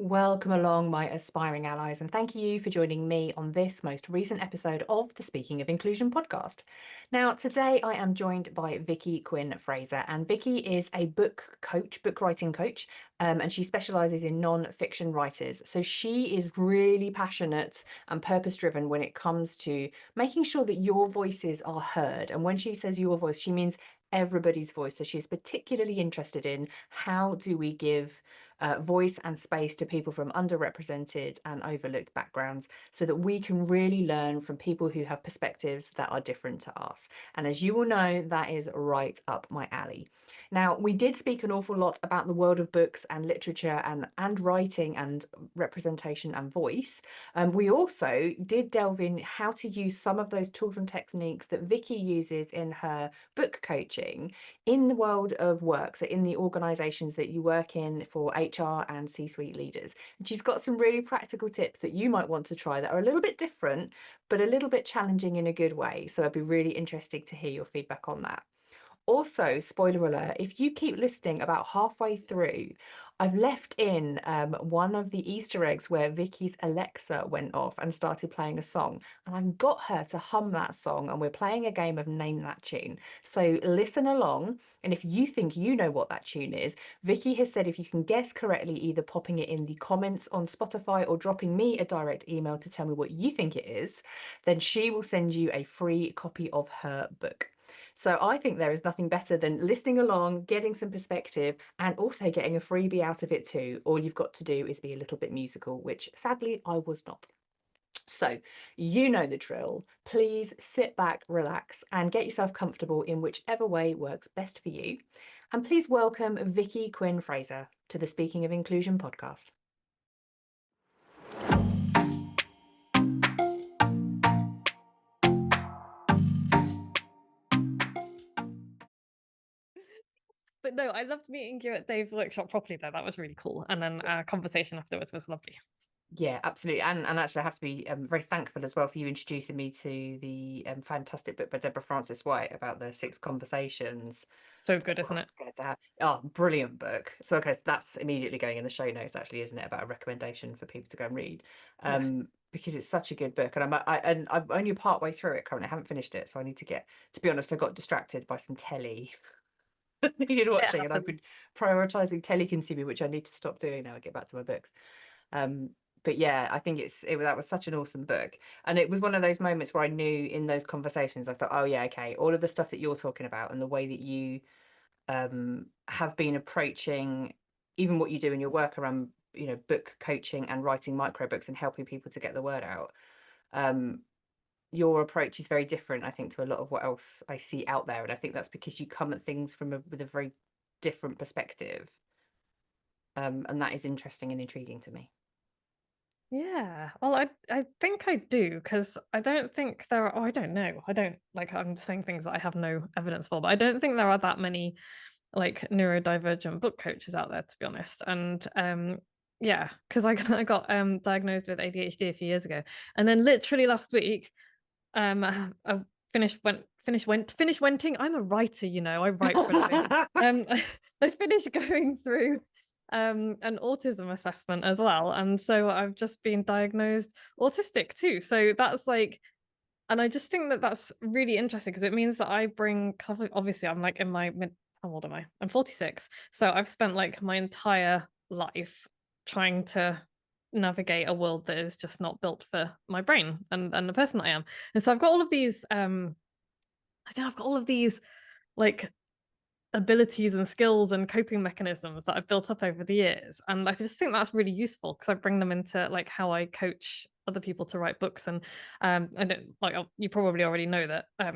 Welcome along, my aspiring allies, and thank you for joining me on this most recent episode of the Speaking of Inclusion podcast. Now, today I am joined by Vicky Quinn Fraser, and Vicky is a book coach, book writing coach, and she specialises in non-fiction writers. So she is really passionate and purpose-driven when it comes to making sure that your voices are heard. And when she says your voice, she means everybody's voice. So she's particularly interested in how do we give voice and space to people from underrepresented and overlooked backgrounds so that we can really learn from people who have perspectives that are different to us. And as you will know, that is right up my alley. Now, we did speak an awful lot about the world of books and literature and writing and representation and voice. We also did delve in how to use some of those tools and techniques that Vicky uses in her book coaching in the world of work, so in the organizations that you work in for HR and C-suite leaders. And she's got some really practical tips that you might want to try that are a little bit different, but a little bit challenging in a good way. So I'd be really interested to hear your feedback on that. Also, spoiler alert, if you keep listening about halfway through, I've left in one of the Easter eggs where Vicky's Alexa went off and started playing a song. And I've got her to hum that song, and we're playing a game of Name That Tune. So listen along. And if you think you know what that tune is, Vicky has said if you can guess correctly, either popping it in the comments on Spotify or dropping me a direct email to tell me what you think it is, then she will send you a free copy of her book. So I think there is nothing better than listening along, getting some perspective, and also getting a freebie out of it too. All you've got to do is be a little bit musical, which sadly I was not. So you know the drill. Please sit back, relax, and get yourself comfortable in whichever way works best for you. And please welcome Vicky Quinn Fraser to the Speaking of Inclusion podcast. But no, I loved meeting you at Dave's workshop properly though. That was really cool. And then our conversation afterwards was lovely. Yeah, absolutely. And actually, I have to be very thankful as well for you introducing me to the fantastic book by Deborah Frances White about the 6 conversations. So good, isn't it? Scared to have. Oh, brilliant book. So, okay, so that's immediately going in the show notes, actually, isn't it? About a recommendation for people to go and read, Yeah. because it's such a good book. And I'm only part way through it currently. I haven't finished it, so I need to get. To be honest, I got distracted by some telly I needed It watching, and I've been happens. prioritizing telly consuming, which I need to stop doing now and get back to my books. Um, but yeah, I think that was such an awesome book. And it was one of those moments where I knew in those conversations, I thought, oh yeah, okay, all of the stuff that you're talking about and the way that you have been approaching even what you do in your work around, book coaching and writing micro books and helping people to get the word out. Your approach is very different, I think, to a lot of what else I see out there. And I think that's because you come at things with a very different perspective. And that is interesting and intriguing to me. Yeah. Well, I think I do, because I don't think there are, I don't know. I don't like I'm saying things that I have no evidence for, but I don't think there are that many like neurodivergent book coaches out there, to be honest. And yeah, because I got diagnosed with ADHD a few years ago. And then literally last week, I finished wenting. I'm a writer, I write for a living. I finished going through an autism assessment as well, and so I've just been diagnosed autistic too. So that's like, and I just think that that's really interesting because it means that I bring, obviously I'm like in my mid, how old am I? I'm 46, so I've spent like my entire life trying to navigate a world that is just not built for my brain and the person that I am. And so I've got all of these I've got all of these like abilities and skills and coping mechanisms that I've built up over the years, and I just think that's really useful because I bring them into like how I coach other people to write books. And I don't like, you probably already know that I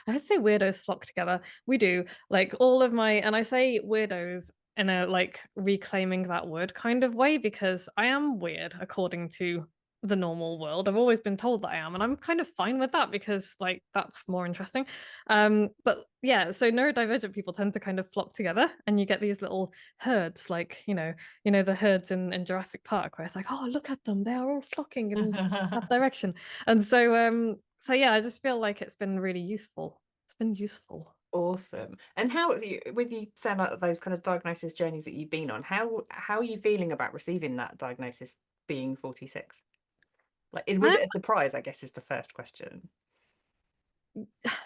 would say weirdos flock together. We do, like, all of my, and I say weirdos in a like reclaiming that word kind of way, because I am weird according to the normal world. I've always been told that I am, and I'm kind of fine with that because like that's more interesting. But yeah, so neurodivergent people tend to kind of flock together, and you get these little herds, like the herds in Jurassic Park, where it's like, oh, look at them, they are all flocking in that direction. And so yeah, I just feel like it's been really useful. It's been useful. Awesome. And how with you saying like those kind of diagnosis journeys that you've been on, how are you feeling about receiving that diagnosis being 46? Like, was Um, it a surprise, I guess, is the first question.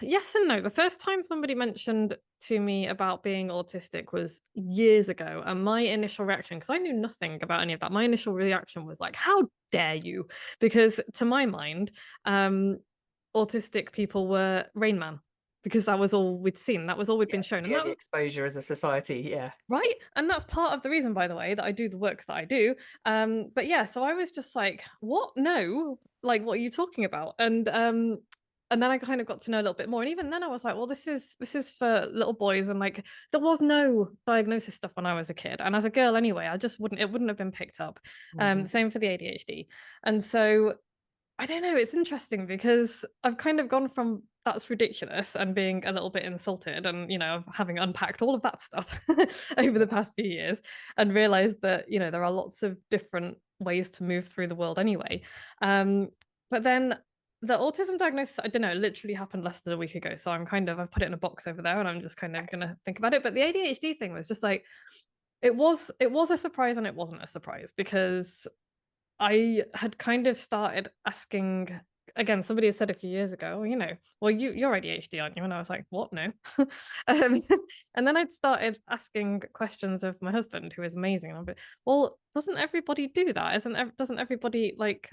yes and no. The first time somebody mentioned to me about being autistic was years ago, and my initial reaction, because I knew nothing about any of that, my initial reaction was like, "How dare you?" Because to my mind, autistic people were Rain Man, because that was all we'd seen, that was all we'd been Yeah, shown, and the that only was exposure as a society. Yeah. right. And that's part of the reason, by the way, that I do the work that I do. But yeah, so I was just like, "What? No, like, what are you talking about?" And then I kind of got to know a little bit more, and even then I was like, well, this is for little boys, and like there was no diagnosis stuff when I was a kid, and as a girl anyway, I just wouldn't, it wouldn't have been picked up. Mhm. Same for the ADHD. And so I don't know, it's interesting because I've kind of gone from that's ridiculous and being a little bit insulted, and having unpacked all of that stuff over the past few years, and realized that there are lots of different ways to move through the world anyway. But then the autism diagnosis, I don't know, literally happened less than a week ago, so I've put it in a box over there, and I'm just kind of gonna think about it. But the ADHD thing was just like, it was a surprise and it wasn't a surprise, because I had kind of started asking, again, somebody had said a few years ago, "Well, well, you're ADHD, aren't you?" And I was like, "What? No." um, and then I'd started asking questions of my husband, who is amazing. And I'm like, "Well, doesn't everybody do that? Doesn't everybody like?"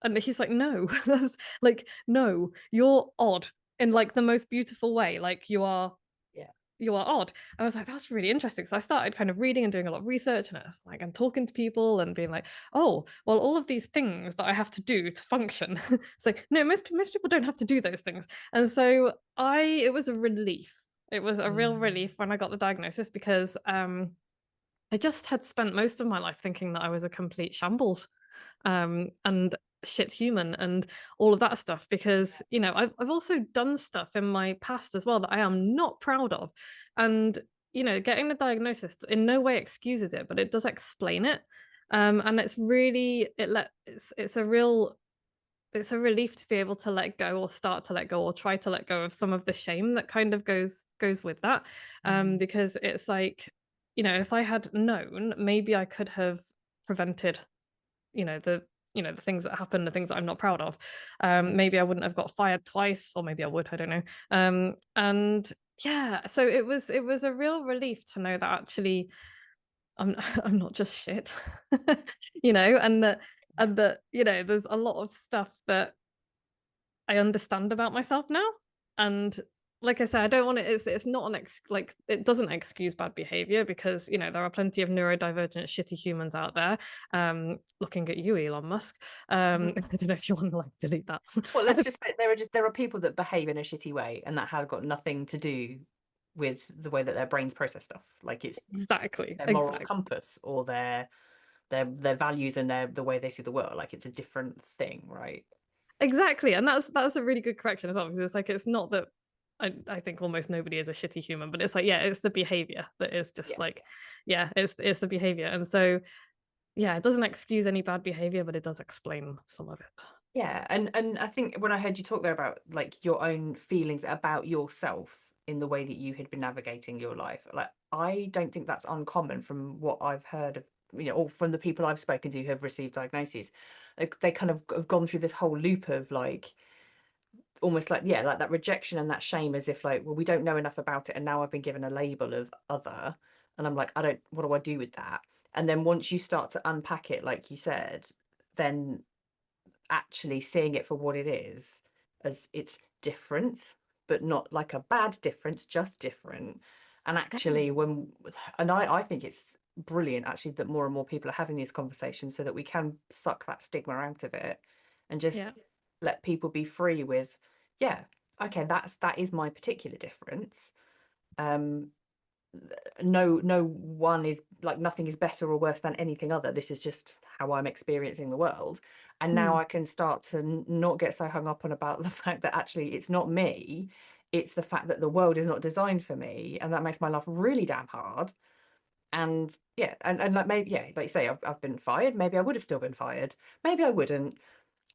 And he's like, "No, that's like, no, you're odd in like the most beautiful way. Like Yeah. you are odd." And I was like, that's really interesting. So I started kind of reading and doing a lot of research, and I was like, I'm talking to people and being like, oh, well, all of these things that I have to do to function. It's like, no, most people don't have to do those things. And so it was a relief. It was a real Mm. relief when I got the diagnosis, because I just had spent most of my life thinking that I was a complete shambles, and shit human and all of that stuff, because I've also done stuff in my past as well that I am not proud of, and getting the diagnosis in no way excuses it, but it does explain it. And it's really it's a relief to be able to let go, or start to let go, or try to let go of some of the shame that kind of goes with that. Mm. Because it's like, if I had known, maybe I could have prevented the the things that happen, the things that I'm not proud of. Maybe I wouldn't have got fired twice, or maybe I would, I don't know. And yeah, so it was a real relief to know that actually I'm I'm not just shit. And that there's a lot of stuff that I understand about myself now. And like I said, I don't want it, it's not like, it doesn't excuse bad behavior, because there are plenty of neurodivergent shitty humans out there. Looking at you, Elon Musk. I don't know if you want to like delete that. Well, let's just say there are people that behave in a shitty way, and that has got nothing to do with the way that their brains process stuff. Like, it's Exactly, their moral exactly. compass or their values and the way they see the world. Like, it's a different thing, right? Exactly. And that's a really good correction as well, because it's like, it's not that I think almost nobody is a shitty human, but it's like, yeah, it's the behavior that is just Yeah. like, yeah, it's the behavior. And so yeah, it doesn't excuse any bad behavior, but it does explain some of it. Yeah, and I think when I heard you talk there about like your own feelings about yourself in the way that you had been navigating your life, like I don't think that's uncommon from what I've heard of, or from the people I've spoken to who have received diagnoses. Like, they kind of have gone through this whole loop of like almost like, yeah, like that rejection and that shame, as if like, well, we don't know enough about it, and now I've been given a label of other, and I'm like, I don't, what do I do with that? And then once you start to unpack it, like you said, then actually seeing it for what it is, as it's different, but not like a bad difference, just different. And actually, I think it's brilliant actually that more and more people are having these conversations, so that we can suck that stigma out of it and just Yeah. let people be free with, yeah, okay, that is my particular difference. um no one is like, nothing is better or worse than anything other. This is just how I'm experiencing the world. And now Mm. I can start to not get so hung up on about the fact that actually it's not me, it's the fact that the world is not designed for me, and that makes my life really damn hard. And yeah, and like, maybe, yeah, like you say, I've been fired, maybe I would have still been fired, maybe I wouldn't.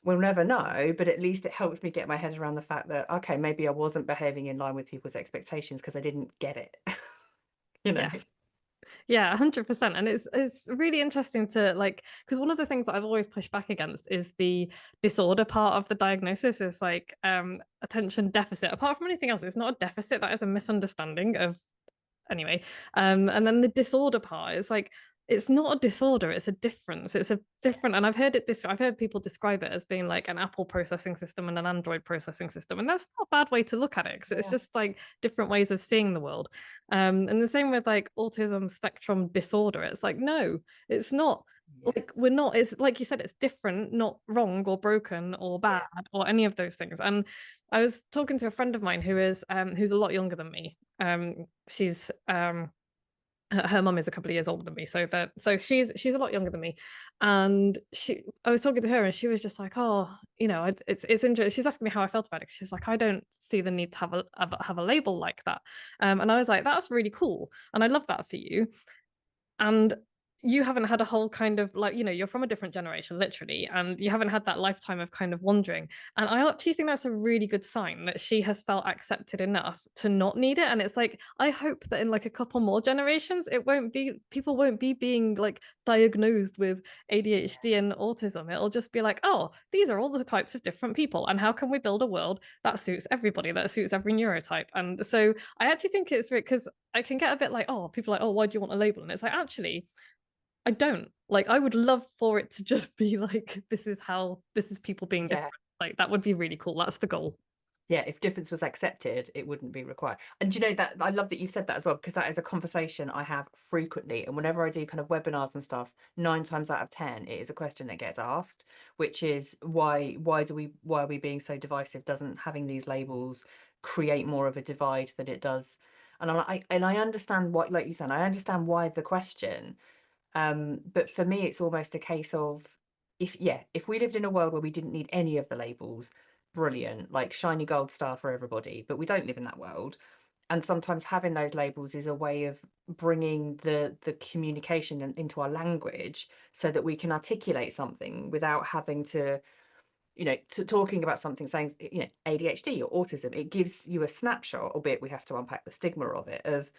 we'll never know, but at least it helps me get my head around the fact that, okay, maybe I wasn't behaving in line with people's expectations because I didn't get it. You know? Yes. Yeah, 100%. And it's really interesting to like, because one of the things that I've always pushed back against is the disorder part of the diagnosis is like attention deficit. Apart from anything else, it's not a deficit, that is a misunderstanding of anyway. And then the disorder part is like it's not a disorder, it's a difference. It's a different, and I've heard people describe it as being like an Apple processing system and an Android processing system. And that's not a bad way to look at it because it's Yeah. just like different ways of seeing the world. And the same with like autism spectrum disorder. It's like, no, it's not Yeah. like we're not, it's like you said, it's different, not wrong or broken or bad Yeah. or any of those things. And I was talking to a friend of mine who's a lot younger than me. She's her mum is a couple of years older than me, so she's a lot younger than me, and I was talking to her, and she was just like, oh, it's interesting. She's asking me how I felt about it. She's like, I don't see the need to have a label like that, and I was like, that's really cool, and I love that for you, and you haven't had a whole kind of like, you're from a different generation, literally, and you haven't had that lifetime of kind of wondering. And I actually think that's a really good sign that she has felt accepted enough to not need it. And it's like, I hope that in like a couple more generations, people won't be being like diagnosed with ADHD and autism. It'll just be like, oh, these are all the types of different people. And how can we build a world that suits everybody, that suits every neurotype? And so I actually think it's because I can get a bit like, oh, people are like, oh, why do you want a label? And it's like, actually, I don't. Like, I would love for it to just be like, this is people being Yeah. different. Like, that would be really cool. That's the goal. Yeah, if difference was accepted, it wouldn't be required. And you know that I love that you've said that as well, because that is a conversation I have frequently. And whenever I do kind of webinars and stuff, 9 times out of 10, it is a question that gets asked, which is why are we being so divisive? Doesn't having these labels create more of a divide than it does? And I understand what, like you said, I understand why the question. But for me, it's almost a case of if we lived in a world where we didn't need any of the labels, brilliant, like shiny gold star for everybody. But we don't live in that world. And sometimes having those labels is a way of bringing the communication into our language so that we can articulate something without having to, talking about something, saying, ADHD or autism. It gives you a snapshot, albeit we have to unpack the stigma of it, of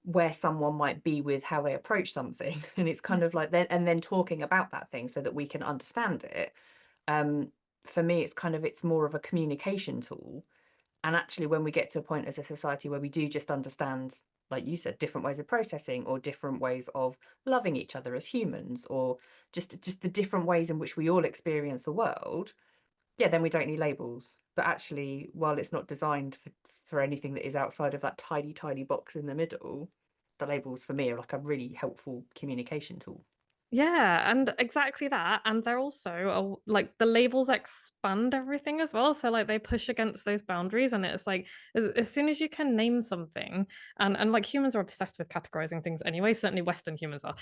where someone might be with how they approach something. And it's kind of like then talking about that thing so that we can understand it. um for me, it's more of a communication tool. And actually, when we get to a point as a society where we do just understand, like you said, different ways of processing or different ways of loving each other as humans, or just the different ways in which we all experience the world, yeah, then we don't need labels. But actually, while it's not designed for anything that is outside of that tiny, tiny box in the middle, the labels for me are like a really helpful communication tool. Yeah, and exactly that. And they're also like the labels expand everything as well. So like they push against those boundaries, and it's like as soon as you can name something, and like humans are obsessed with categorizing things anyway. Certainly Western humans are,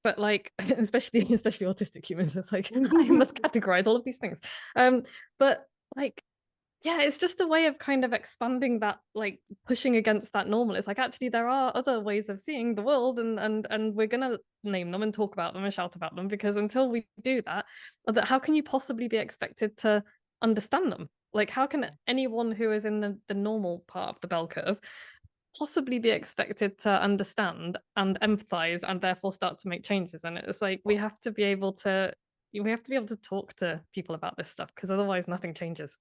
but like especially autistic humans, it's like I must categorize all of these things. But like yeah, it's just a way of kind of expanding that, like pushing against that normal. It's like actually there are other ways of seeing the world, and we're gonna name them and talk about them and shout about them, because until we do that, how can you possibly be expected to understand them? Like how can anyone who is in the normal part of the bell curve possibly be expected to understand and empathize and therefore start to make changes? And it's like we have to be able to talk to people about this stuff, because otherwise nothing changes.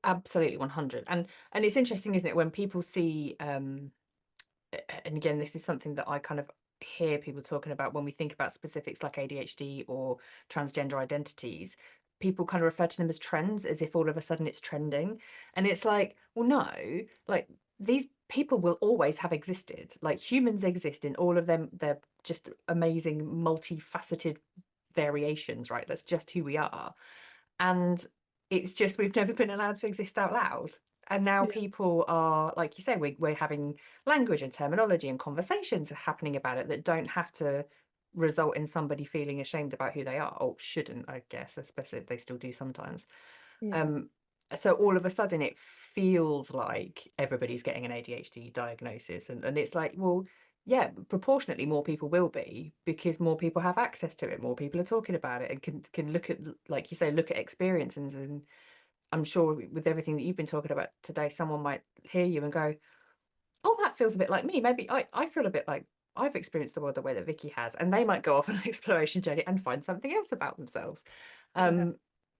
Absolutely 100. And it's interesting, isn't it, when people see and again, this is something that I kind of hear people talking about when we think about specifics like ADHD or transgender identities. People kind of refer to them as trends, as if all of a sudden it's trending. And it's like, well, no, like these people will always have existed. Like humans exist in all of them. They're just amazing, multifaceted variations, right? That's just who we are. And it's just we've never been allowed to exist out loud. And now Yeah. people are, like you say, we're having language and terminology and conversations happening about it that don't have to result in somebody feeling ashamed about who they are, or shouldn't, I guess, especially if they still do sometimes. Yeah. um so all of a sudden it feels like everybody's getting an ADHD diagnosis, and it's like, well, yeah, proportionately more people will be, because more people have access to it, more people are talking about it, and can look at, like you say, look at experiences. And I'm sure with everything that you've been talking about today, someone might hear you and go, oh, that feels a bit like me. Maybe I feel a bit like I've experienced the world the way that Vicky has, and they might go off on an exploration journey and find something else about themselves. Yeah.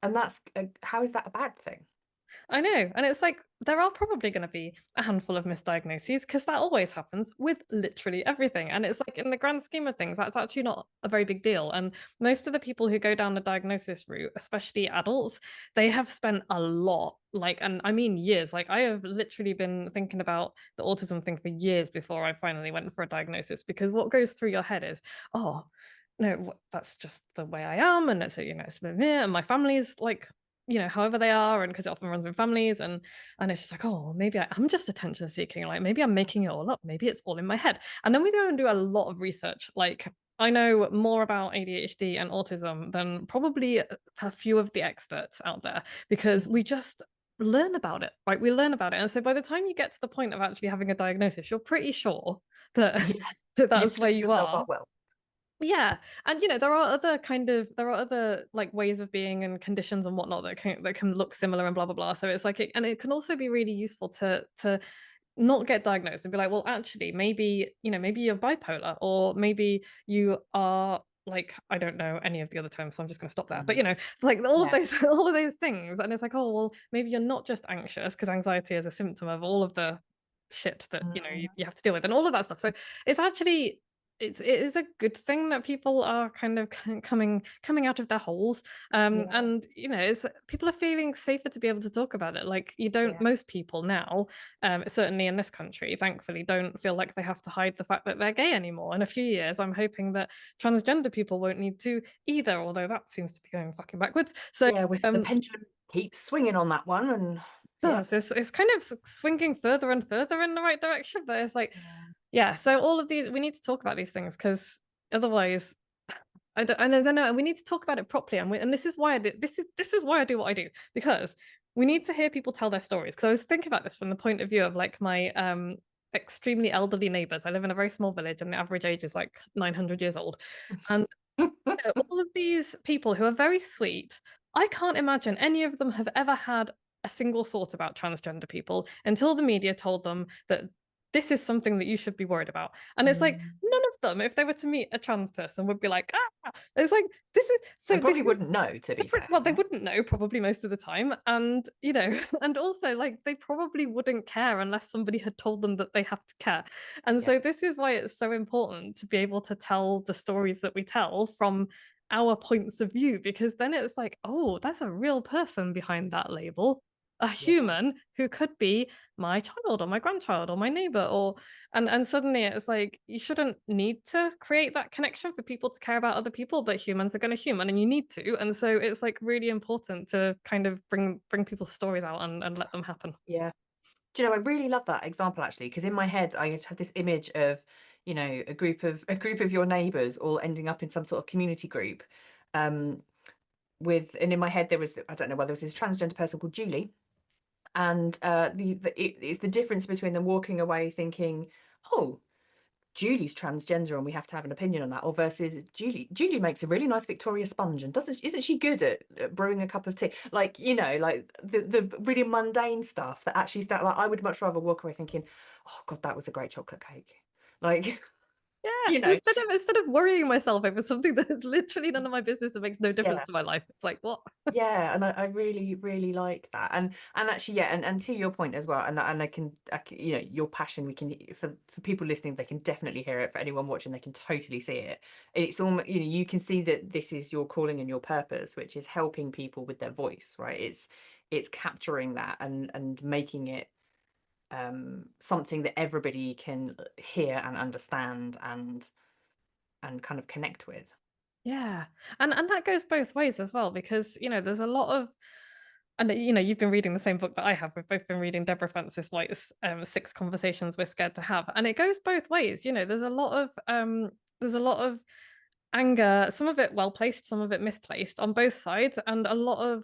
And that's how is that a bad thing? I know. And it's like there are probably going to be a handful of misdiagnoses because that always happens with literally everything. And it's like in the grand scheme of things, that's actually not a very big deal. And most of the people who go down the diagnosis route, especially adults, they have spent a lot, like, and I mean years. Like I have literally been thinking about the autism thing for years before I finally went for a diagnosis, because what goes through your head is, oh, no, that's just the way I am, and it's, you know, it's me and my family's like, you know, however they are, and because it often runs in families, and it's just like, oh, maybe I am just attention seeking, like maybe I'm making it all up, maybe it's all in my head. And then we go and do a lot of research. Like I know more about ADHD and autism than probably a few of the experts out there, because we just learn about it, right? We learn about it, and so by the time you get to the point of actually having a diagnosis, you're pretty sure that Yeah, that you've that's where cleaned you yourself are. up well. Yeah. And you know, there are other like ways of being and conditions and whatnot that can look similar and blah blah blah. So it's like and it can also be really useful to not get diagnosed and be like, well, actually, maybe, you know, maybe you're bipolar, or maybe you are like, I don't know any of the other terms, so I'm just going to stop there. But you know, like all of Yeah, those all of those things, and it's like, oh well, maybe you're not just anxious, because anxiety is a symptom of all of the shit that you know mm, you have to deal with and all of that stuff. So it's actually it is a good thing that people are kind of coming out of their holes, yeah, and you know, it's people are feeling safer to be able to talk about it. Like you don't, yeah, most people now, certainly in this country, thankfully, don't feel like they have to hide the fact that they're gay anymore. In a few years, I'm hoping that transgender people won't need to either, although that seems to be going fucking backwards. So yeah. The pendulum keeps swinging on that one, and yeah, it's kind of swinging further and further in the right direction, but it's like, yeah, yeah, so all of these, we need to talk about these things, because otherwise I don't know. We need to talk about it properly, and this is why this is why I do what I do, because we need to hear people tell their stories. Because I was thinking about this from the point of view of like my extremely elderly neighbors. I live in a very small village, and the average age is like 900 years old, and you know, all of these people who are very sweet, I can't imagine any of them have ever had a single thought about transgender people until the media told them that this is something that you should be worried about. And it's like mm. none of them, if they were to meet a trans person, would be like, ah, it's like this is And so probably this is wouldn't know, to be fair. well, they wouldn't know probably most of the time. And, you know, and also like they probably wouldn't care unless somebody had told them that they have to care. And Yeah, so this is why it's so important to be able to tell the stories that we tell from our points of view, because then it's like, oh, that's a real person behind that label, a yeah, human who could be my child or my grandchild or my neighbor, or and suddenly it's like you shouldn't need to create that connection for people to care about other people, but humans are going to human and you need to. And so it's like really important to kind of bring people's stories out and let them happen. yeah. Do you know, I really love that example actually, because in my head I just had this image of, you know, a group of your neighbours all ending up in some sort of community group. Um, and in my head there was, I don't know, well, there was this transgender person called Julie, and it's the difference between them walking away thinking, oh, Julie's transgender and we have to have an opinion on that, or versus Julie makes a really nice Victoria sponge and doesn't isn't she good at brewing a cup of tea? Like, you know, like the really mundane stuff that actually start, like I would much rather walk away thinking, oh God, that was a great chocolate cake. Like, Yeah, you know, instead of worrying myself over something that is literally none of my business and makes no difference yeah. to my life, it's like what. Yeah, and I really, really like that. And actually, yeah, and to your point as well, and I can, you know, your passion, we can, for people listening, they can definitely hear it. For anyone watching, they can totally see it. It's almost, you know, you can see that this is your calling and your purpose, which is helping people with their voice, right? It's capturing that and making it something that everybody can hear and understand and kind of connect with. Yeah. And that goes both ways as well, because you know, there's a lot of, and you know, you've been reading the same book that I have. We've both been reading Deborah Francis White's Six Conversations We're Scared to Have. And it goes both ways. You know, there's a lot of anger, some of it well placed, some of it misplaced on both sides, and a lot of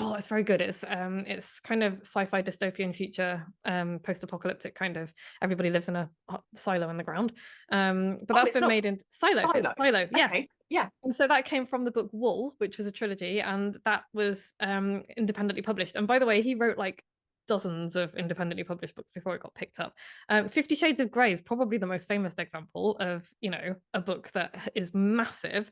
Oh, it's very good. It's kind of sci-fi dystopian future, post-apocalyptic kind of. Everybody lives in a silo in the ground. But Oh, that's it's been not made into Silo. Silo. It's Silo, yeah. Okay. Yeah. And so that came from the book Wool, which was a trilogy, and that was independently published. And by the way, he wrote like dozens of independently published books before it got picked up. 50 Shades of Grey is probably the most famous example of, a book that is massive.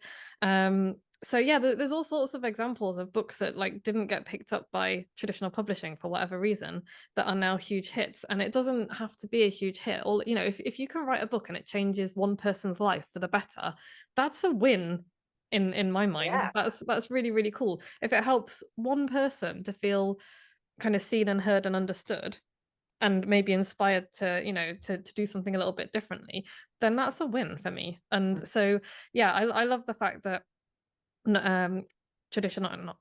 So yeah, there's all sorts of examples of books that like didn't get picked up by traditional publishing for whatever reason that are now huge hits. And it doesn't have to be a huge hit. Or, if you can write a book and it changes one person's life for the better, that's a win in my mind. Yeah. That's really, really cool. If it helps one person to feel kind of seen and heard and understood, and maybe inspired to to do something a little bit differently, then that's a win for me. Mm. And so yeah, I love the fact that traditional, not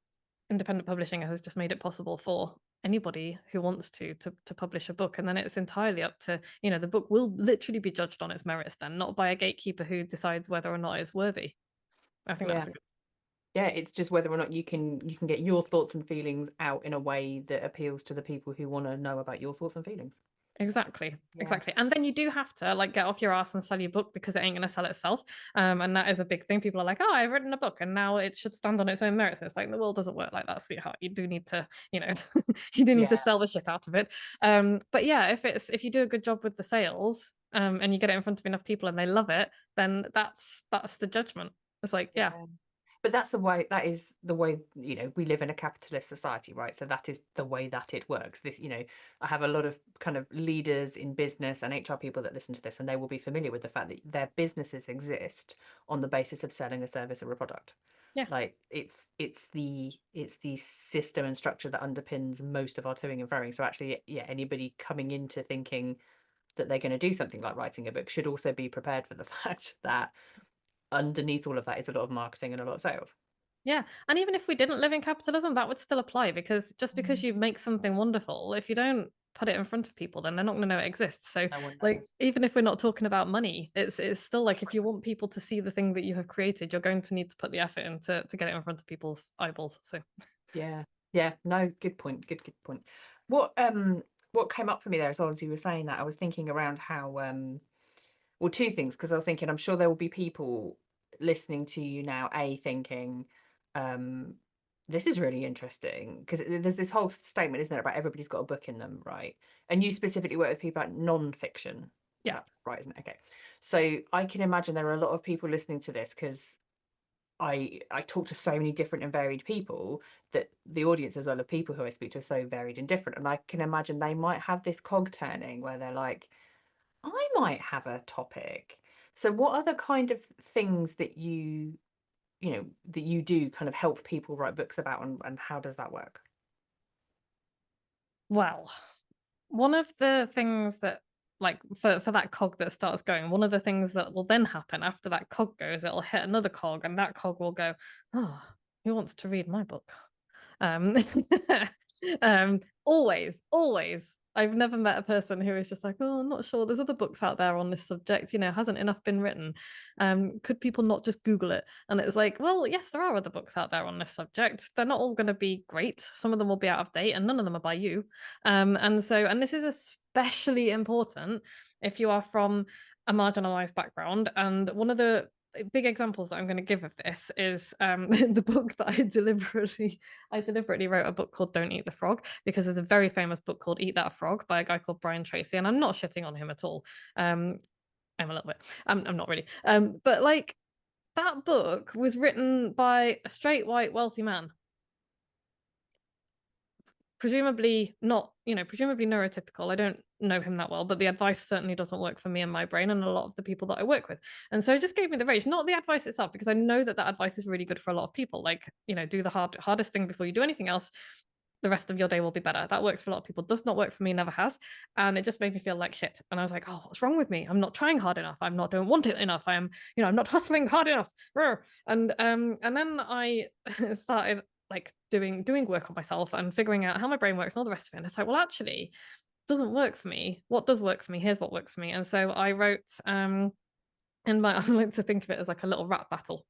independent publishing, has just made it possible for anybody who wants to publish a book. And then it's entirely up to, the book will literally be judged on its merits then, not by a gatekeeper who decides whether or not it's worthy. I think Yeah. that's a good. Yeah, it's just whether or not you can get your thoughts and feelings out in a way that appeals to the people who want to know about your thoughts and feelings. Exactly, Yeah. exactly. And then you do have to like get off your ass and sell your book, because it ain't going to sell itself. And that is a big thing. People are like, oh, I've written a book and now it should stand on its own merits. And it's like, the world doesn't work like that, sweetheart. You do need to, you do need to Yeah. sell the shit out of it. But yeah, if you do a good job with the sales, and you get it in front of enough people and they love it, then that's the judgment. It's like, yeah. Yeah. But that is the way, we live in a capitalist society, right? So that is the way that it works. I have a lot of kind of leaders in business and HR people that listen to this, and they will be familiar with the fact that their businesses exist on the basis of selling a service or a product. Yeah. Like it's the system and structure that underpins most of our toing and froing. So actually, yeah, anybody coming into thinking that they're going to do something like writing a book should also be prepared for the fact that underneath all of that is a lot of marketing and a lot of sales. Yeah. And even if we didn't live in capitalism, that would still apply, because just because Mm. you make something wonderful, if you don't put it in front of people, then they're not going to know it exists. So No one like, knows. even if we're not talking about money, it's still like, if you want people to see the thing that you have created, you're going to need to put the effort in to get it in front of people's eyeballs. So Yeah. Yeah. No, good point. Good point. What came up for me there as well as you were saying that, I was thinking around how well, two things, because I was thinking I'm sure there will be people listening to you now, thinking, um, this is really interesting, because there's this whole statement, isn't there, about everybody's got a book in them, right? And you specifically work with people about non-fiction. yeah. That's right, isn't it? Okay. So I can imagine there are a lot of people listening to this, because I talk to so many different and varied people, that the audience as well of people who I speak to are so varied and different. And I can imagine they might have this cog turning where they're like, I might have a topic. So what are the kind of things that you do kind of help people write books about, and how does that work? Well, one of the things that, like, for that cog that starts going, one of the things that will then happen after that cog goes, it'll hit another cog, and that cog will go, oh, who wants to read my book? Um, always. I've never met a person who is just like, oh, I'm not sure. There's other books out there on this subject. Hasn't enough been written? Could people not just Google it? And it's like, well, yes, there are other books out there on this subject. They're not all going to be great. Some of them will be out of date, and none of them are by you. And this is especially important if you are from a marginalized background. And one of the big examples that I'm going to give of this is the book that I deliberately wrote a book called Don't Eat the Frog, because there's a very famous book called Eat That Frog by a guy called Brian Tracy, and I'm not shitting on him at all. I'm a little bit. I'm not really. But like, that book was written by a straight white wealthy man, presumably not, presumably neurotypical. I don't know him that well, but the advice certainly doesn't work for me and my brain and a lot of the people that I work with. And so it just gave me the rage, not the advice itself, because I know that advice is really good for a lot of people. Like, do the hardest thing before you do anything else. The rest of your day will be better. That works for a lot of people. Does not work for me, never has. And it just made me feel like shit. And I was like, oh, what's wrong with me? I'm not trying hard enough. Don't want it enough. I'm not hustling hard enough. And then I started like doing work on myself and figuring out how my brain works and all the rest of it. And it's like, well, actually, it doesn't work for me. What does work for me? Here's what works for me. And so I wrote, I like to think of it as like a little rap battle.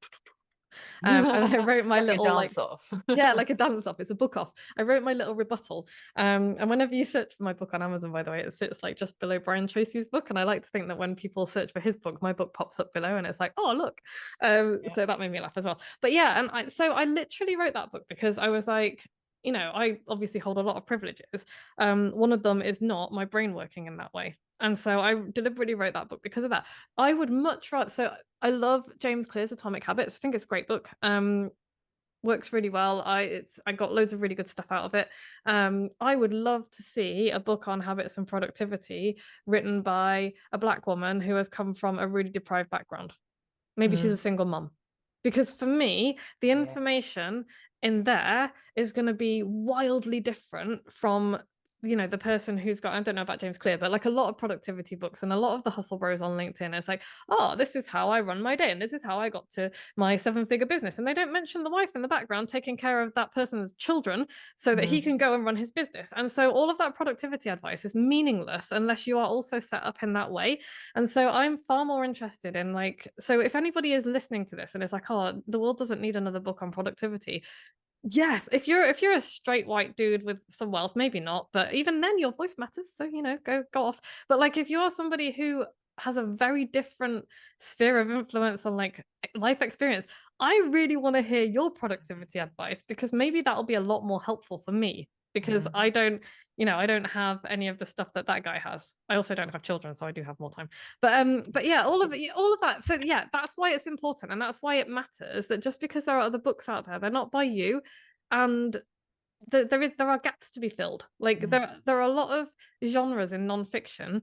And I wrote my Like a little dance off. yeah, like a dance off. It's a book off. I wrote my little rebuttal. And whenever you search for my book on Amazon, by the way, it sits like just below Brian Tracy's book. And I like to think that when people search for his book, my book pops up below and it's like, oh, look. Yeah. So that made me laugh as well. But yeah, and I literally wrote that book because I was like, I obviously hold a lot of privileges. One of them is not my brain working in that way. And so I deliberately wrote that book because of that. I would much rather, so I love James Clear's Atomic Habits. I think it's a great book. Works really well. I got loads of really good stuff out of it. I would love to see a book on habits and productivity written by a Black woman who has come from a really deprived background. Maybe she's a Mm, single mum. Because for me, the yeah. information in there is going to be wildly different from the person who's got, I don't know about James Clear, but like a lot of productivity books and a lot of the hustle bros on LinkedIn, it's like, oh, this is how I run my day and this is how I got to my 7-figure business. And they don't mention the wife in the background taking care of that person's children so that he Mm, can go and run his business. And so all of that productivity advice is meaningless unless you are also set up in that way. And so I'm far more interested in like, so if anybody is listening to this and it's like, oh, the world doesn't need another book on productivity. Yes, if you're a straight white dude with some wealth, maybe not, but even then your voice matters. So, go off. But like if you are somebody who has a very different sphere of influence on like life experience, I really want to hear your productivity advice because maybe that'll be a lot more helpful for me because mm, I don't have any of the stuff that that guy has. I also don't have children, so I do have more time. But yeah, all of that. So yeah, that's why it's important, and that's why it matters that just because there are other books out there, they're not by you, and there are gaps to be filled. Like mm. there are a lot of genres in nonfiction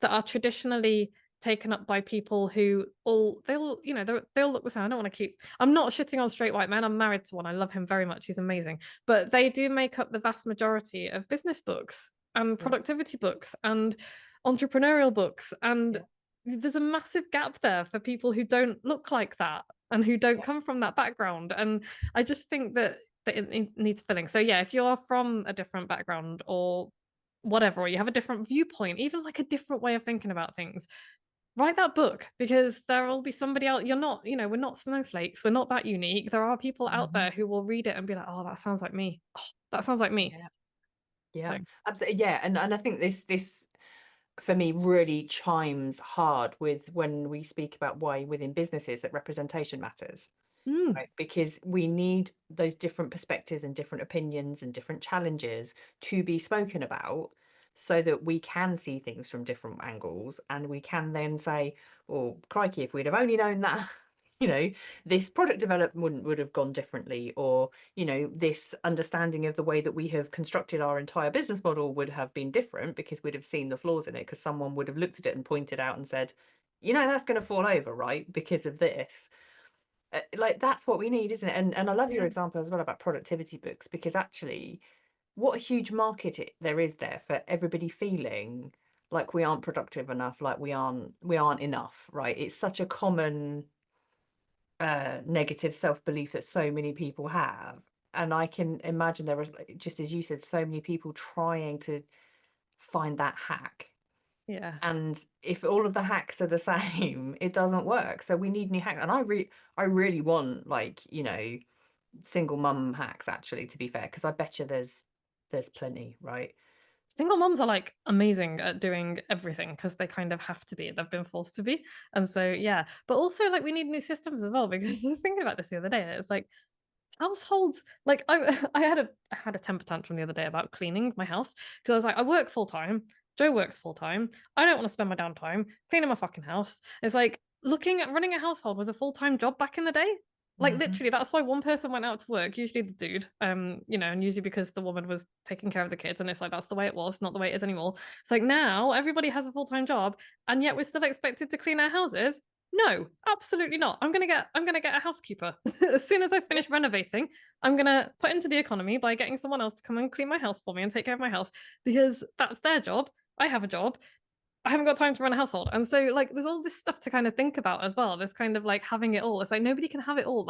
that are traditionally taken up by people who they'll look the same. I don't want to keep. I'm not shitting on straight white men. I'm married to one. I love him very much. He's amazing. But they do make up the vast majority of business books and Yeah. productivity books and entrepreneurial books. And Yeah. there's a massive gap there for people who don't look like that and who don't Yeah. come from that background. And I just think that it needs filling. So yeah, if you're from a different background or whatever, or you have a different viewpoint, even like a different way of thinking about things, write that book because there will be somebody else. You're not, we're not snowflakes. We're not that unique. There are people out Mhm. there who will read it and be like, oh, that sounds like me. Oh, that sounds like me. Yeah. So Yeah. Absolutely. Yeah. And I think this for me really chimes hard with when we speak about why within businesses that representation matters. mm, Right? Because we need those different perspectives and different opinions and different challenges to be spoken about so that we can see things from different angles and we can then say, well, crikey, if we'd have only known that, you know, this product development would have gone differently, or, this understanding of the way that we have constructed our entire business model would have been different because we'd have seen the flaws in it, because someone would have looked at it and pointed out and said, that's going to fall over, right? Because of this. Like that's what we need, isn't it? And I love your yeah, example as well about productivity books, because actually what a huge market there is there for everybody feeling like we aren't productive enough, like we aren't enough, right? It's such a common negative self-belief that so many people have. And I can imagine there are, just as you said, so many people trying to find that hack. yeah. And if all of the hacks are the same, it doesn't work. So we need new hacks. And I really want, like, single mum hacks, actually, to be fair, because I bet you there's plenty, right? Single moms are like amazing at doing everything because they kind of have to be. They've been forced to be. And so yeah. But also like we need new systems as well because I was thinking about this the other day. It's like households like I had a temper tantrum the other day about cleaning my house because I was like, I work full time. Joe works full time. I don't want to spend my downtime cleaning my fucking house. It's like looking at running a household was a full-time job back in the day. Like Hmm. literally, that's why one person went out to work, usually the dude, and usually because the woman was taking care of the kids, and it's like that's the way it was, not the way it is anymore. It's like now everybody has a full-time job, and yet we're still expected to clean our houses. No, absolutely not. I'm gonna get a housekeeper. As soon as I Yeah. finish renovating, I'm gonna put into the economy by getting someone else to come and clean my house for me and take care of my house because that's their job. I have a job. I haven't got time to run a household. And so like there's all this stuff to kind of think about as well. There's kind of like having it all. It's like nobody can have it all.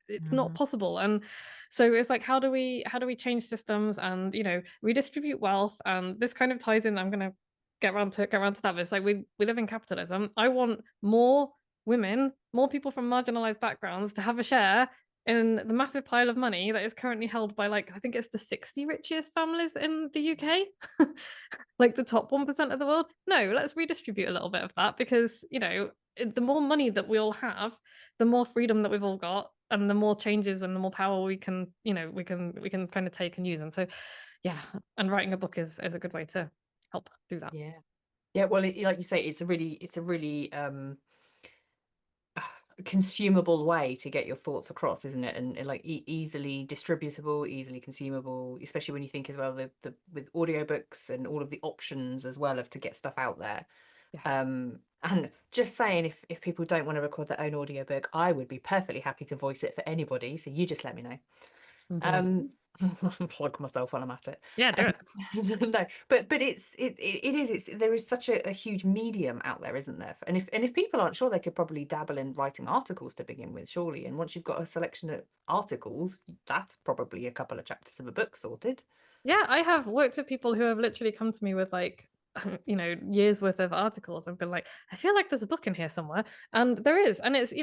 It's not Hmm. possible. And so it's like how do we change systems and redistribute wealth? And this kind of ties in. I'm gonna get around to that. But it's like we live in capitalism. I want more women, more people from marginalized backgrounds to have a share in the massive pile of money that is currently held by, like, I think it's the 60 richest families in the UK, like the top 1% of the world. No, let's redistribute a little bit of that because, the more money that we all have, the more freedom that we've all got and the more changes and the more power we can, we can kind of take and use. And so, yeah, and writing a book is a good way to help do that. Yeah. Yeah, well, like you say, it's a really consumable way to get your thoughts across, isn't it? And like easily distributable, easily consumable, especially when you think as well the with audiobooks and all of the options as well of to get stuff out there. Yes. And just saying, if people don't want to record their own audiobook, I would be perfectly happy to voice it for anybody. So you just let me know. Um, Amazing. plug myself while I'm at it. Yeah, do it. No, but it's there is such a huge medium out there, isn't there? And if people aren't sure, they could probably dabble in writing articles to begin with, surely. And once you've got a selection of articles, that's probably a couple of chapters of a book sorted. Yeah, I have worked with people who have literally come to me with like, years worth of articles and been like, I feel like there's a book in here somewhere. And there is. And it's,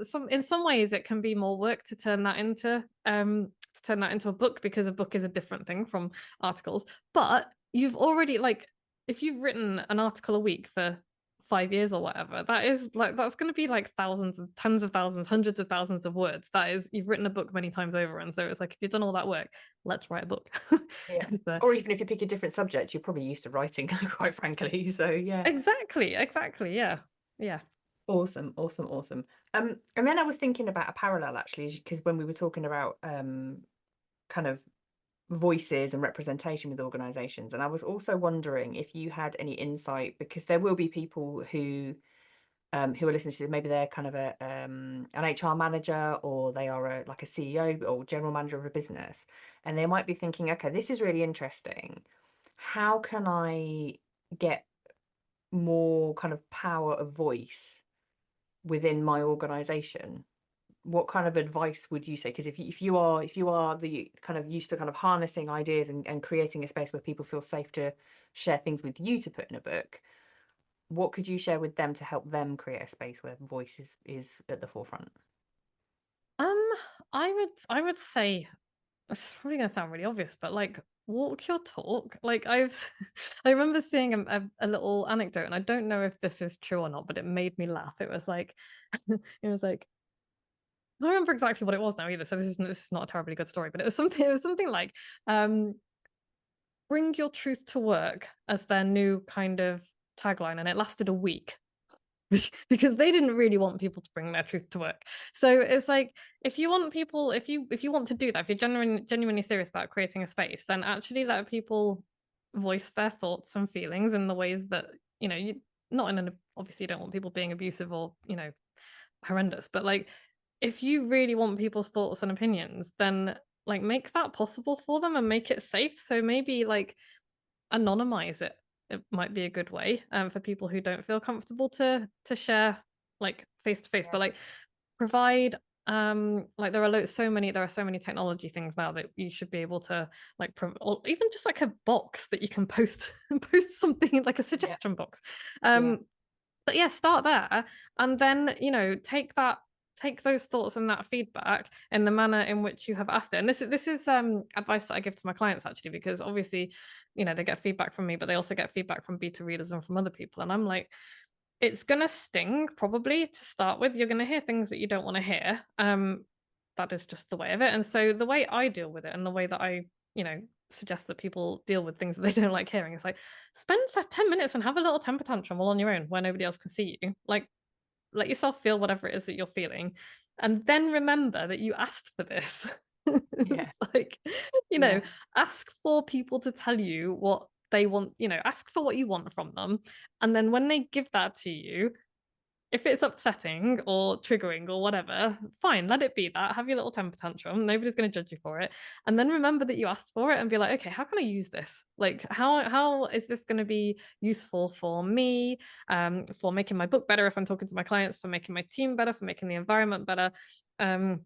some in some ways it can be more work to turn that into a book because a book is a different thing from articles. But you've already like if you've written an article a week for 5 years or whatever, that's going to be like thousands and tens of thousands, hundreds of thousands of words. That is, you've written a book many times over. And so it's like, if you've done all that work, let's write a book. Yeah. And, Or even if you pick a different subject, you're probably used to writing, quite frankly. So yeah. exactly. Yeah. Yeah. Awesome, awesome, awesome. And then I was thinking about a parallel actually, because when we were talking about kind of voices and representation with organizations, and I was also wondering if you had any insight, because there will be people who are listening to this, maybe they're kind of an HR manager, or they are like a CEO or general manager of a business, and they might be thinking, okay, this is really interesting. How can I get more kind of power of voice within my organization? What kind of advice would you say? Because if you are the kind of used to kind of harnessing ideas and creating a space where people feel safe to share things with you to put in a book, what could you share with them to help them create a space where voice is at the forefront? Um, I would say it's probably gonna sound really obvious, but like walk your talk. Like I remember seeing a little anecdote, and I don't know if this is true or not, but it made me laugh. It was like it was like I don't remember exactly what it was now either. So this is not a terribly good story, but it was something like um bring your truth to work as their new kind of tagline, and it lasted a week. Because they didn't really want people to bring their truth to work. So it's like if you want people, if you want to do that, if you're genuinely serious about creating a space, then actually let people voice their thoughts and feelings in the ways that you not in an obviously you don't want people being abusive or horrendous, but like if you really want people's thoughts and opinions, then like make that possible for them and make it safe. So maybe like anonymize it. It might be a good way for people who don't feel comfortable to share like face to face, but like provide like there are so many technology things now that you should be able to like or even just like a box that you can post post something like a Yeah, suggestion box. yeah, But yeah, start there and then take those thoughts and that feedback in the manner in which you have asked it. And this is advice that I give to my clients actually, because obviously they get feedback from me, but they also get feedback from beta readers and from other people, and I'm like, it's gonna sting probably to start with. You're gonna hear things that you don't want to hear. That is just the way of it. And so the way I deal with it and the way that I suggest that people deal with things that they don't like hearing is like spend for 10 minutes and have a little temper tantrum all on your own where nobody else can see you. Like let yourself feel whatever it is that you're feeling, and then remember that you asked for this. yeah, Like, you know, yeah, ask for people to tell you what they want, ask for what you want from them. And then when they give that to you, if it's upsetting or triggering or whatever, fine, let it be that. Have your little temper tantrum. Nobody's going to judge you for it. And then remember that you asked for it and be like, okay, how can I use this? Like, how is this going to be useful for me? For making my book better if I'm talking to my clients, for making my team better, for making the environment better. I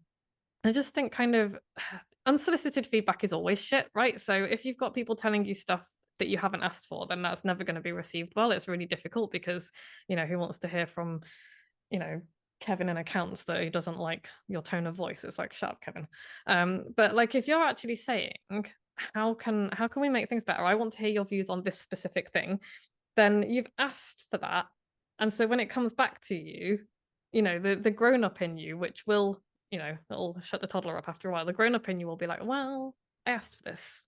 just think kind of unsolicited feedback is always shit, right? So if you've got people telling you stuff that you haven't asked for, then that's never going to be received well. It's really difficult because, who wants to hear from, Kevin in accounts that he doesn't like your tone of voice. It's like, shut up, Kevin. But like if you're actually saying, how can we make things better? I want to hear your views on this specific thing, then you've asked for that. And so when it comes back to you, the grown-up in you, which will, it'll shut the toddler up after a while, the grown-up in you will be like, well, I asked for this.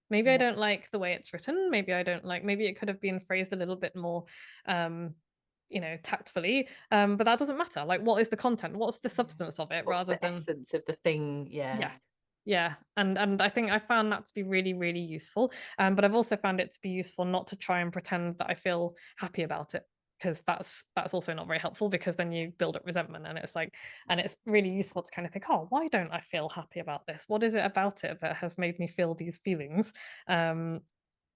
Maybe I Yeah. don't like the way it's written. Maybe it could have been phrased a little bit more tactfully. But that doesn't matter. Like, what is the content? What's the Yeah. substance of it What's rather the than, essence of the thing? Yeah. yeah. Yeah. And I think I found that to be really, really useful. But I've also found it to be useful not to try and pretend that I feel happy about it. Because that's also not very helpful, because then you build up resentment, and it's really useful to kind of think, oh, why don't I feel happy about this? What is it about it that has made me feel these feelings?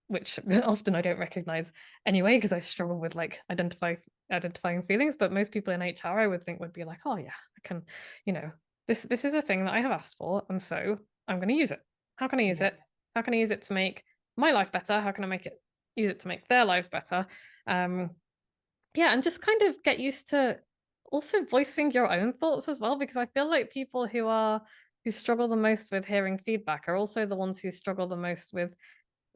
Which often I don't recognize anyway, because I struggle with like identifying feelings. But most people in HR, I would think, would be like, oh yeah, I can, you know, this is a thing that I have asked for, and so I'm going to use it. How can I use Yeah. it? How can I use it to make my life better? How can I use it to make their lives better? Um, yeah, and just kind of get used to also voicing your own thoughts as well, because I feel like people who struggle the most with hearing feedback are also the ones who struggle the most with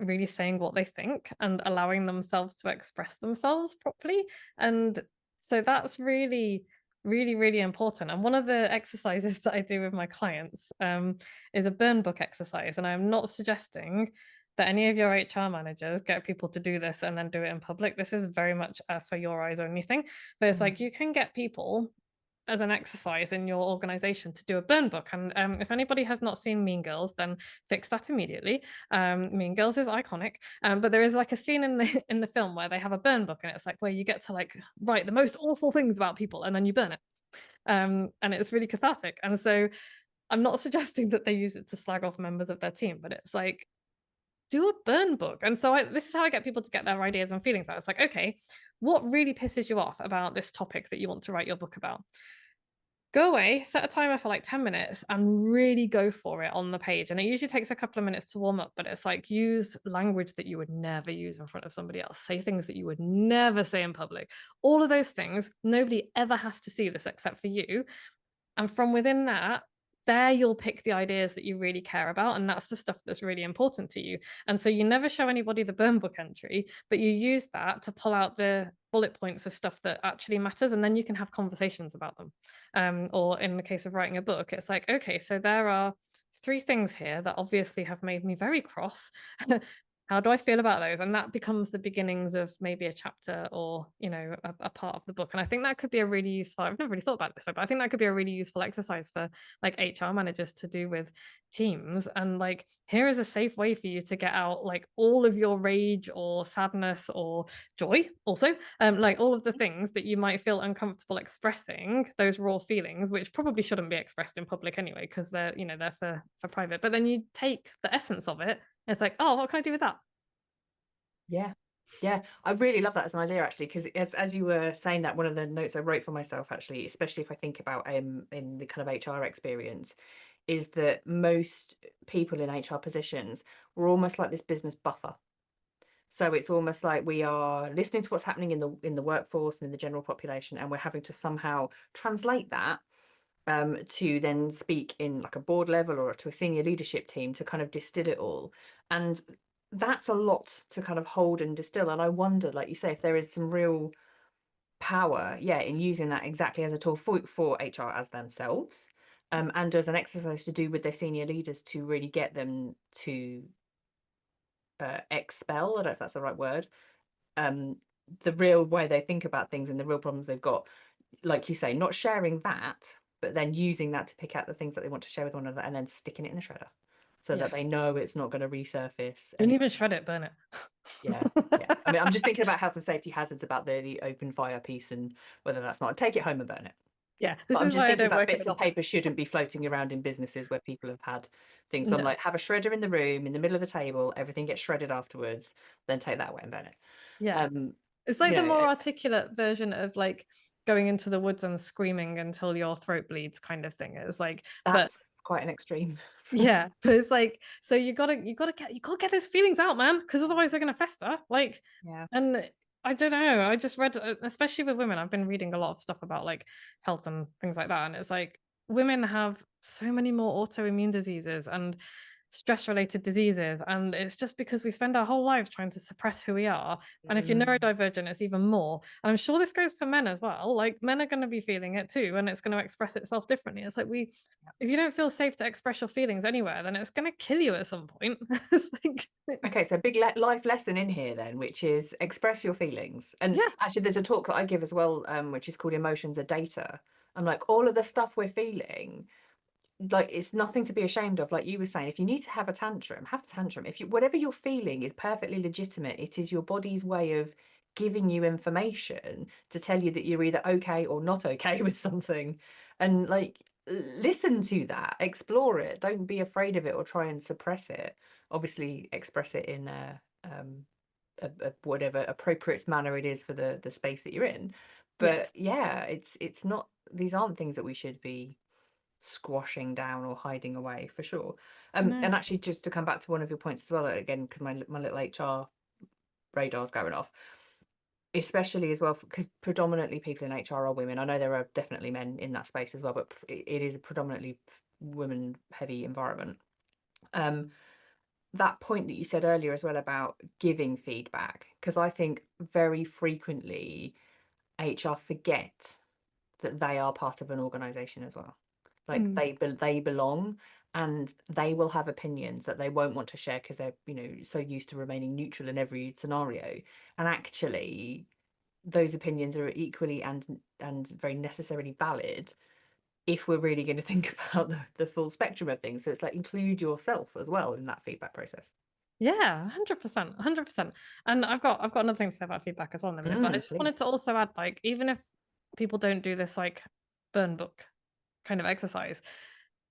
really saying what they think and allowing themselves to express themselves properly. And so that's really, really, really important. And one of the exercises that I do with my clients is a burn book exercise. And I'm not suggesting that any of your HR managers get people to do this and then do it in public. This is very much a for your eyes only thing. But it's like, you can get people as an exercise in your organization to do a burn book. And if anybody has not seen Mean Girls, then fix that immediately. Mean Girls is iconic, but there is like a scene in the in the film where they have a burn book, and it's like where you get to like write the most awful things about people, and then you burn it. And it's really cathartic. And so I'm not suggesting that they use it to slag off members of their team, but it's like, do a burn book. And so this is how I get people to get their ideas and feelings out. It's like, okay, what really pisses you off about this topic that you want to write your book about? Go away, set a timer for like 10 minutes and really go for it on the page. And it usually takes a couple of minutes to warm up, but it's like, use language that you would never use in front of somebody else. Say things that you would never say in public. All of those things, nobody ever has to see this except for you. And from within that, there you'll pick the ideas that you really care about. And that's the stuff that's really important to you. And so you never show anybody the burn book entry, but you use that to pull out the bullet points of stuff that actually matters. And then you can have conversations about them. Or in the case of writing a book, it's like, okay, so there are 3 things here that obviously have made me very cross. How do I feel about those? And that becomes the beginnings of maybe a chapter, or, a part of the book. And I think that could be a really useful, I've never really thought about it this way, but I think that could be a really useful exercise for like HR managers to do with teams. And like, here is a safe way for you to get out like all of your rage or sadness or joy also, like all of the things that you might feel uncomfortable expressing, those raw feelings, which probably shouldn't be expressed in public anyway, because they're for private. But then you take the essence of it. It's like, oh, what can I do with that? Yeah. Yeah, I really love that as an idea, actually, because as you were saying that, one of the notes I wrote for myself, actually, especially if I think about in the kind of HR experience, is that most people in HR positions were almost like this business buffer. So it's almost like we are listening to what's happening in the workforce and in the general population, and we're having to somehow translate that to then speak in like a board level or to a senior leadership team to kind of distill it all. And that's a lot to kind of hold and distill. And I wonder, like you say, if there is some real power, yeah, in using that exactly as a tool for HR as themselves, and as an exercise to do with their senior leaders to really get them to expel, I don't know if that's the right word, um, the real way they think about things and the real problems they've got. Like you say, not sharing that, but then using that to pick out the things that they want to share with one another and then sticking it in the shredder so that they Yes. know it's not going to resurface Don't anything even shred else. it, burn it. Yeah, yeah. I mean, I'm just thinking about health and safety hazards, about the open fire piece, and whether that's not take it home and burn it. Yeah, But this I'm is just why I thinking don't about work in bits an of office. paper shouldn't be floating around in businesses where people have had things. So I'm No. like, have a shredder in the room, in the middle of the table, everything gets shredded afterwards, then take that away and burn it. Yeah. Um, It's like you the know, more articulate version of like going into the woods and screaming until your throat bleeds kind of thing. It's like, but that's quite an extreme. yeah, but it's like, so you gotta get those feelings out, man, because otherwise they're gonna fester. Like, Yeah. and I don't know. I just read, especially with women, I've been reading a lot of stuff about like health and things like that. And it's like women have so many more autoimmune diseases and stress related diseases. And it's just because we spend our whole lives trying to suppress who we are. And if you're Mm. neurodivergent, it's even more. And I'm sure this goes for men as well. Like men are going to be feeling it too, and it's going to express itself differently. It's like if you don't feel safe to express your feelings anywhere, then it's going to kill you at some point. It's like, Okay, so big life lesson in here then, which is express your feelings. And yeah, actually, there's a talk that I give as well, which is called Emotions Are Data. I'm like, all of the stuff we're feeling, like it's nothing to be ashamed of. Like you were saying, if you need to have a tantrum, have a tantrum. If you whatever you're feeling is perfectly legitimate, it is your body's way of giving you information to tell you that you're either okay or not okay with something. And like listen to that, explore it, don't be afraid of it or try and suppress it. Obviously express it in a whatever appropriate manner it is for the space that you're in. But yes, yeah, it's not, these aren't things that we should be squashing down or hiding away for sure. no. And actually, just to come back to one of your points as well, again, because my little HR radar's going off, especially as well, because predominantly people in HR are women. I know there are definitely men in that space as well, but it is a predominantly women heavy environment. Um, that point that you said earlier as well about giving feedback, because I think very frequently HR forget that they are part of an organization as well. Like Mm. they belong, and they will have opinions that they won't want to share because they're, so used to remaining neutral in every scenario. And actually, those opinions are equally and very necessarily valid if we're really going to think about the full spectrum of things. So it's like include yourself as well in that feedback process. Yeah, 100%, 100%. And I've got another thing to say about feedback as well in a minute, but I just Please. wanted to also add, like, even if people don't do this like burn book kind of exercise,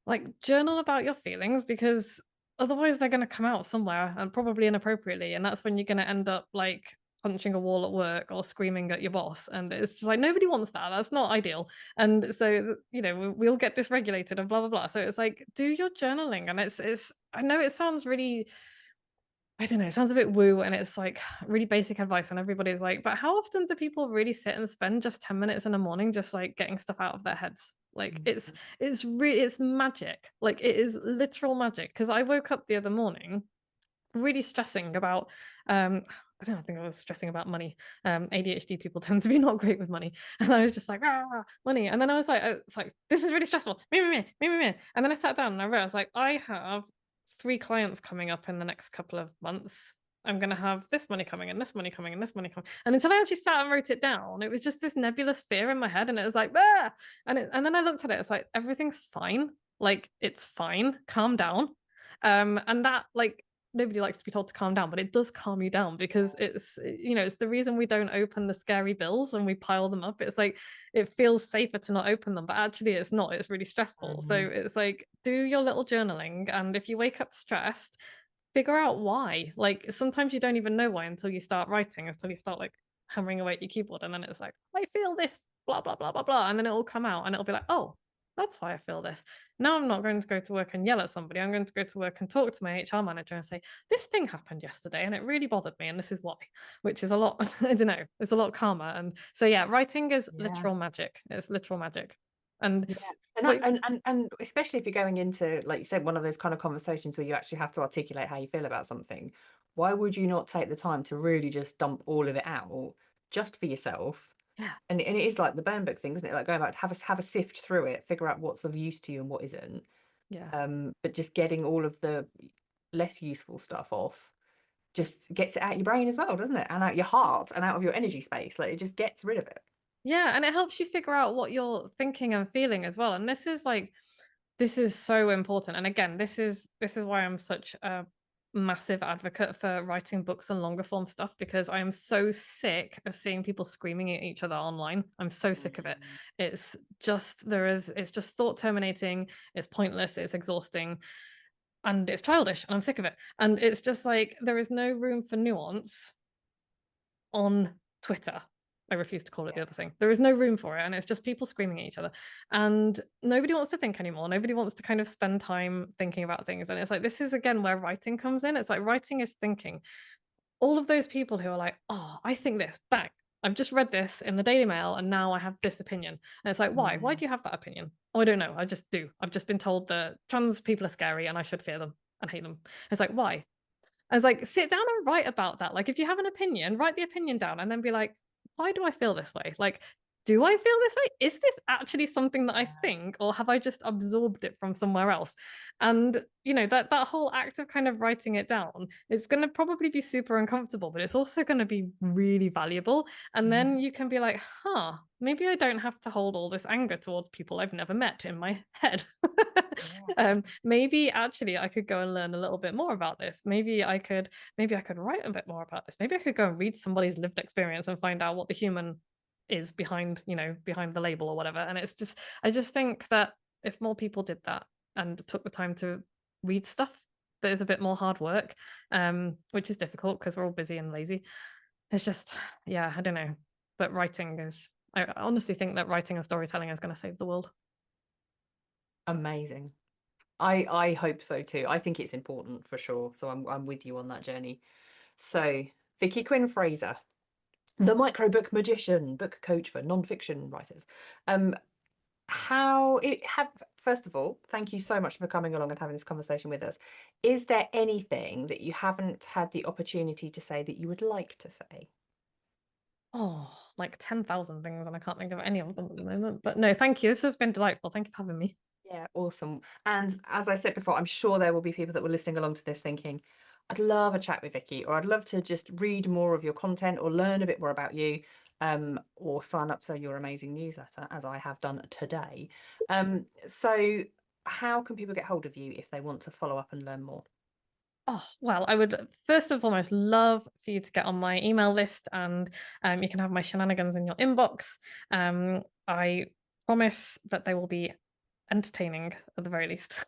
like journal about your feelings, because otherwise they're going to come out somewhere and probably inappropriately, and that's when you're going to end up like punching a wall at work or screaming at your boss, and it's just like nobody wants that. That's not ideal. And so we'll get dysregulated and blah blah blah. So it's like do your journaling, and it's I know it sounds really, I don't know, it sounds a bit woo, and it's like really basic advice, and everybody's like, but how often do people really sit and spend just 10 minutes in the morning just like getting stuff out of their heads? Like it's really, it's magic. Like it is literal magic. Because I woke up the other morning really stressing about I don't know, I think I was stressing about money. ADHD people tend to be not great with money. And I was just like, money. And then I was like, it's like, this is really stressful. Me. And then I sat down and I realized like I have 3 clients coming up in the next couple of months. I'm going to have this money coming and this money coming and this money coming. And until I actually sat and wrote it down, it was just this nebulous fear in my head. And it was like, ah! And then I looked at it, it's like, everything's fine. Like, it's fine. Calm down. And that, like, nobody likes to be told to calm down, but it does calm you down because it's the reason we don't open the scary bills and we pile them up. It's like it feels safer to not open them, but actually it's not. It's really stressful. So Mhm. it's like do your little journaling, and if you wake up stressed, figure out why. Like sometimes you don't even know why until you start writing, until you start like hammering away at your keyboard, and then it's like I feel this blah blah blah blah blah, and then it'll come out and it'll be like, oh, that's why I feel this. Now I'm not going to go to work and yell at somebody. I'm going to go to work and talk to my HR manager and say, this thing happened yesterday and it really bothered me and this is why, which is a lot, I don't know, it's a lot calmer. And so yeah, writing is Yeah. literal magic. It's literal magic. And Yeah. And, what and especially if you're going into, like you said, one of those kind of conversations where you actually have to articulate how you feel about something, why would you not take the time to really just dump all of it out just for yourself? yeah, And it is like the burn book thing, isn't it? Like going back, have a sift through it, figure out what's of use to you and what isn't. yeah. But just getting all of the less useful stuff off just gets it out your brain as well, doesn't it? And out your heart and out of your energy space. Like it just gets rid of it. Yeah, and it helps you figure out what you're thinking and feeling as well. And this is so important. And again, this is why I'm such a massive advocate for writing books and longer form stuff, because I am so sick of seeing people screaming at each other online. I'm so sick of it. Mm. It's just thought terminating, it's pointless, it's exhausting, and it's childish, and I'm sick of it. And it's just like there is no room for nuance on Twitter. I refuse to call it the Yeah. other thing. There is no room for it, and it's just people screaming at each other. And nobody wants to think anymore. Nobody wants to kind of spend time thinking about things. And it's like this is again where writing comes in. It's like writing is thinking. all of those people who are like, "Oh, I think this, bang. I've just read this in the Daily Mail and now I have this opinion." And it's like, "Why? Why Mm, do you have that opinion?" "Oh, I don't know. I just do. I've just been told that trans people are scary and I should fear them and hate them." It's like, "Why?" I was like, sit down and write about that. Like, if you have an opinion, write the opinion down and then be like, why do I feel this way? Like, do I feel this way? Is this actually something that I yeah. think, or have I just absorbed it from somewhere else? And that whole act of kind of writing it down is going to probably be super uncomfortable, but it's also going to be really valuable. And then Mhm. you can be like, huh, maybe I don't have to hold all this anger towards people I've never met in my head. Yeah. Maybe actually I could go and learn a little bit more about this. Maybe I could write a bit more about this. Maybe I could go and read somebody's lived experience and find out what the human is behind the label or whatever. And I just think that if more people did that and took the time to read stuff that is a bit more hard work, which is difficult because we're all busy and lazy. It's just, yeah, I don't know. But I honestly think that writing and storytelling is going to save the world. Amazing. I hope so too. I think it's important for sure. So I'm with you on that journey. So Vicky Quinn Fraser, the microbook magician, book coach for non-fiction writers. Um, how it have first of all, thank you so much for coming along and having this conversation with us. Is there anything that you haven't had the opportunity to say that you would like to say? Oh, like 10,000 things, and I can't think of any of them at the moment. But no, thank you. This has been delightful. Thank you for having me. Yeah, awesome. And as I said before, I'm sure there will be people that were listening along to this thinking, I'd love a chat with Vicky, or I'd love to just read more of your content or learn a bit more about you, or sign up to your amazing newsletter, as I have done today. So how can people get hold of you if they want to follow up and learn more? Oh, well, I would first and foremost love for you to get on my email list, and you can have my shenanigans in your inbox. I promise that they will be entertaining at the very least.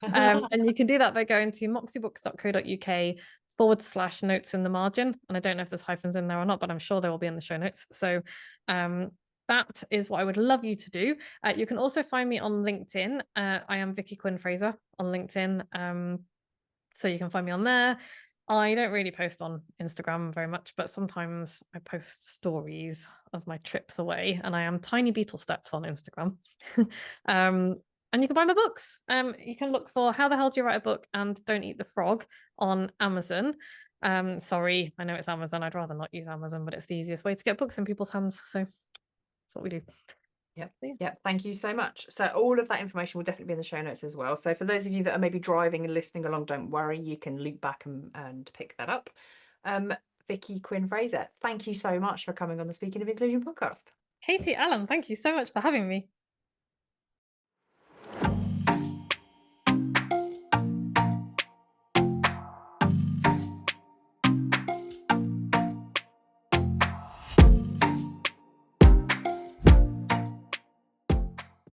And you can do that by going to moxiebooks.co.uk/notes in the margin. And I don't know if there's hyphens in there or not, but I'm sure they will be in the show notes. So that is what I would love you to do. You can also find me on LinkedIn. I am Vicky Quinn Fraser on LinkedIn. So you can find me on there. I don't really post on Instagram very much, but sometimes I post stories of my trips away, and I am Tiny Beetle Steps on Instagram. um, and you can buy my books. You can look for How the Hell Do You Write a Book and Don't Eat the Frog on Amazon. Sorry, I know it's Amazon. I'd rather not use Amazon, but it's the easiest way to get books in people's hands. So that's what we do. Yep. Yeah. Yep. Thank you so much. So all of that information will definitely be in the show notes as well. So for those of you that are maybe driving and listening along, don't worry, you can loop back and pick that up. Um, Vicky Quinn Fraser, thank you so much for coming on the Speaking of Inclusion podcast. Katie Allen, thank you so much for having me.